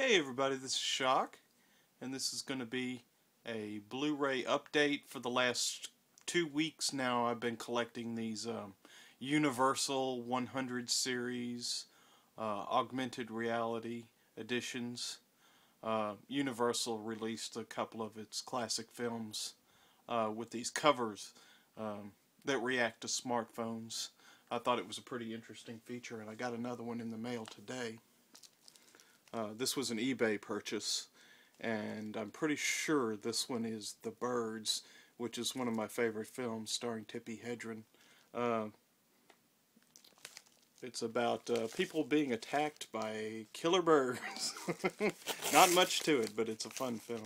Hey everybody, this is Shock, and this is going to be a Blu-ray update. For the last 2 weeks now, I've been collecting these Universal 100 series augmented reality editions. Universal released a couple of its classic films with these covers that react to smartphones. I thought it was a pretty interesting feature, and I got another one in the mail today. This was an eBay purchase, and I'm pretty sure this one is The Birds, which is one of my favorite films starring Tippi Hedren. It's about people being attacked by killer birds. Not much to it, but it's a fun film.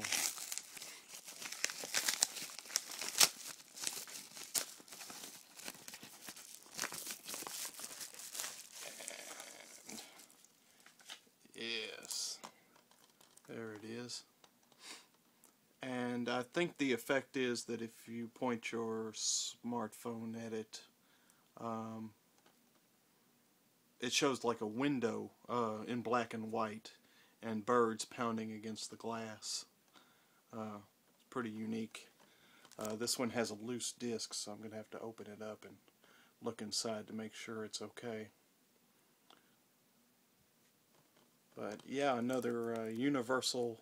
Yes, there it is. And I think the effect is that if you point your smartphone at it, it shows like a window in black and white and birds pounding against the glass. It's pretty unique. This one has a loose disc, so I'm going to have to open it up and look inside to make sure it's okay. But yeah, another Universal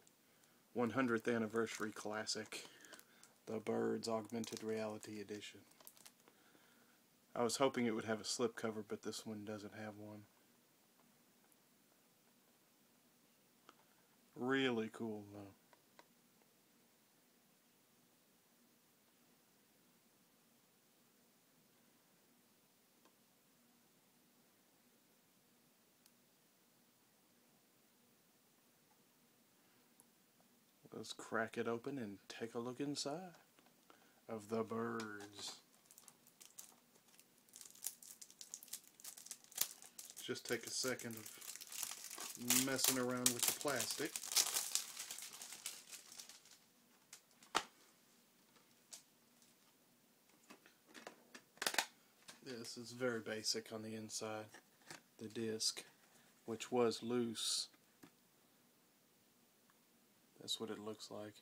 100th anniversary classic, The Birds Augmented Reality Edition. I was hoping it would have a slipcover, but this one doesn't have one. Really cool though. Let's crack it open and take a look inside of The Birds. Just take a second of messing around with the plastic. This is very basic on the inside. The disc, which was loose. That's what it looks like.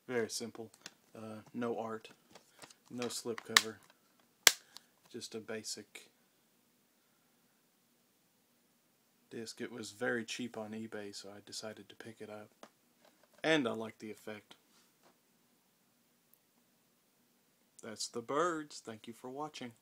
Very simple. No art. No slipcover. Just a basic disc. It was very cheap on eBay, so I decided to pick it up. And I like the effect. That's The Birds. Thank you for watching.